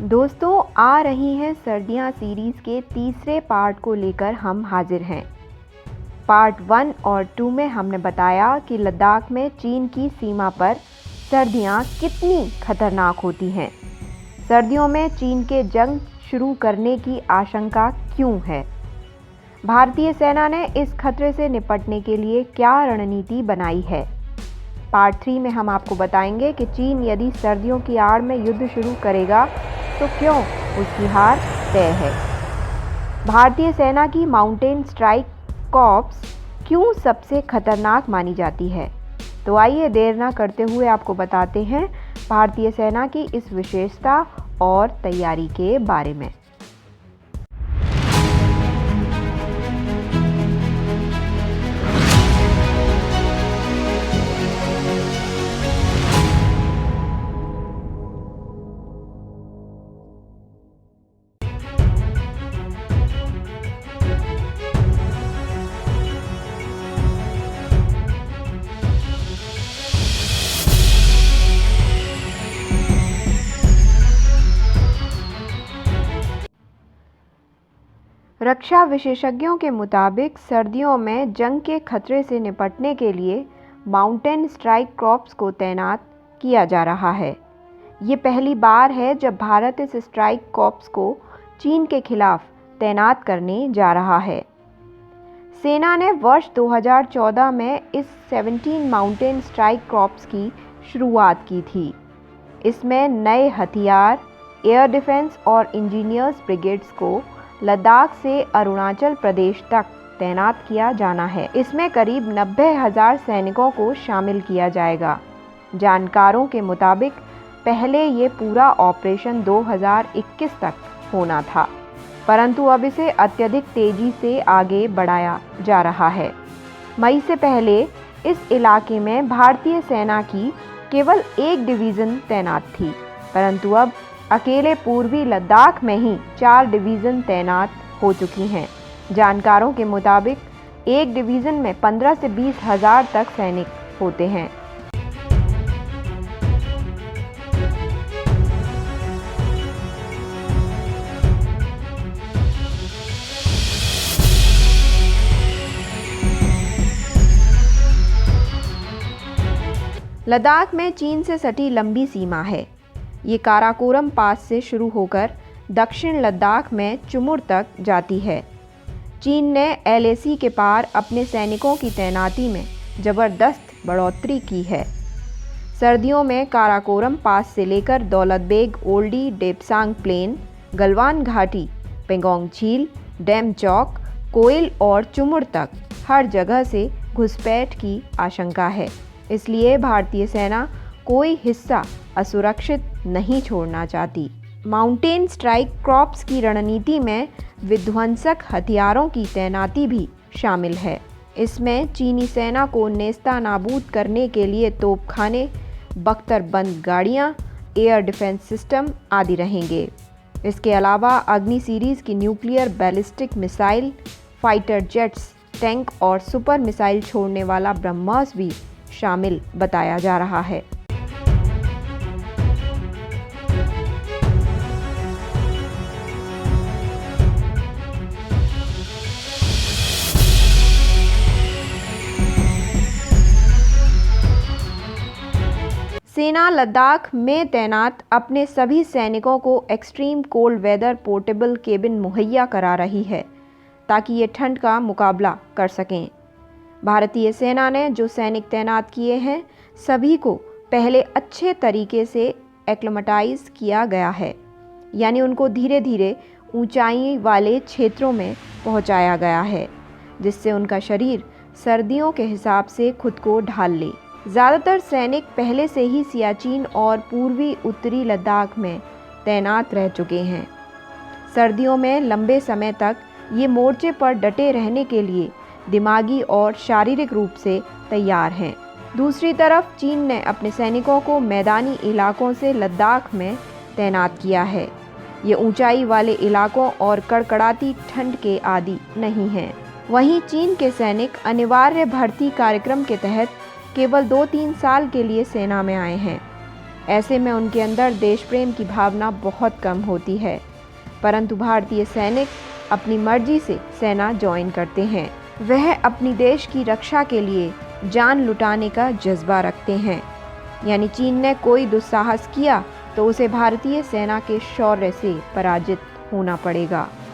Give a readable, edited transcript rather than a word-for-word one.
दोस्तों, आ रही हैं सर्दियां सीरीज़ के तीसरे पार्ट को लेकर हम हाजिर हैं। पार्ट 1 और 2 में हमने बताया कि लद्दाख में चीन की सीमा पर सर्दियां कितनी खतरनाक होती हैं। सर्दियों में चीन के जंग शुरू करने की आशंका क्यों है? भारतीय सेना ने इस खतरे से निपटने के लिए क्या रणनीति बनाई है? पार्ट 3 में हम आपको बताएंगे कि चीन यदि सर्दियों की आड़ में युद्ध शुरू करेगा तो क्यों उसकी हार तय है। भारतीय सेना की माउंटेन स्ट्राइक कॉर्प्स क्यों सबसे खतरनाक मानी जाती है? तो आइए देर ना करते हुए आपको बताते हैं भारतीय सेना की इस विशेषता और तैयारी के बारे में। रक्षा विशेषज्ञों के मुताबिक सर्दियों में जंग के खतरे से निपटने के लिए माउंटेन स्ट्राइक कॉर्प्स को तैनात किया जा रहा है। ये पहली बार है जब भारत इस स्ट्राइक कॉर्प्स को चीन के खिलाफ तैनात करने जा रहा है। सेना ने वर्ष 2014 में इस 17 माउंटेन स्ट्राइक कॉर्प्स की शुरुआत की थी। इसमें नए हथियार, एयर डिफेंस और इंजीनियर्स ब्रिगेड्स को लद्दाख से अरुणाचल प्रदेश तक तैनात किया जाना है। इसमें करीब 90,000 सैनिकों को शामिल किया जाएगा। जानकारों के मुताबिक पहले ये पूरा ऑपरेशन 2021 तक होना था, परंतु अब इसे अत्यधिक तेजी से आगे बढ़ाया जा रहा है। मई से पहले इस इलाके में भारतीय सेना की केवल एक डिवीज़न तैनात थी, परंतु अब अकेले पूर्वी लद्दाख में ही 4 डिवीज़न तैनात हो चुकी हैं। जानकारों के मुताबिक एक डिवीज़न में 15 से 20 हज़ार तक सैनिक होते हैं। लद्दाख में चीन से सटी लंबी सीमा है। ये काराकोरम पास से शुरू होकर दक्षिण लद्दाख में चुमुर तक जाती है। चीन ने LAC के पार अपने सैनिकों की तैनाती में ज़बरदस्त बढ़ोतरी की है। सर्दियों में काराकोरम पास से लेकर दौलत बेग ओल्डी डेपसांग प्लेन, गलवान घाटी, पेंगोंग झील, डैम चौक, कोयल और चुमुर तक हर जगह से घुसपैठ की आशंका है। इसलिए भारतीय सेना कोई हिस्सा असुरक्षित नहीं छोड़ना चाहती। माउंटेन स्ट्राइक कॉर्प्स की रणनीति में विध्वंसक हथियारों की तैनाती भी शामिल है। इसमें चीनी सेना को नेस्तानाबूद करने के लिए तोपखाने, बख्तरबंद गाड़ियां, एयर डिफेंस सिस्टम आदि रहेंगे। इसके अलावा अग्नि सीरीज़ की nuclear ballistic missile, fighter jets, tank और सुपर मिसाइल छोड़ने वाला ब्रह्मोस भी शामिल बताया जा रहा है। सेना लद्दाख में तैनात अपने सभी सैनिकों को extreme cold weather portable cabin मुहैया करा रही है ताकि ये ठंड का मुकाबला कर सकें। भारतीय सेना ने जो सैनिक तैनात किए हैं सभी को पहले अच्छे तरीके से एक्लेमेटाइज किया गया है, यानी उनको धीरे धीरे ऊंचाई वाले क्षेत्रों में पहुंचाया गया है, जिससे उनका शरीर सर्दियों के हिसाब से खुद को ढाल ले। ज़्यादातर सैनिक पहले से ही सियाचिन और पूर्वी उत्तरी लद्दाख में तैनात रह चुके हैं। सर्दियों में लंबे समय तक ये मोर्चे पर डटे रहने के लिए दिमागी और शारीरिक रूप से तैयार हैं। दूसरी तरफ चीन ने अपने सैनिकों को मैदानी इलाकों से लद्दाख में तैनात किया है। ये ऊंचाई वाले इलाकों और कड़कड़ाती ठंड के आदी नहीं हैं। वहीं चीन के सैनिक अनिवार्य भर्ती कार्यक्रम के तहत केवल 2-3 साल के लिए सेना में आए हैं। ऐसे में उनके अंदर देश प्रेम की भावना बहुत कम होती है, परंतु भारतीय सैनिक अपनी मर्जी से सेना ज्वाइन करते हैं। वह अपनी देश की रक्षा के लिए जान लुटाने का जज्बा रखते हैं। यानी चीन ने कोई दुस्साहस किया तो उसे भारतीय सेना के शौर्य से पराजित होना पड़ेगा।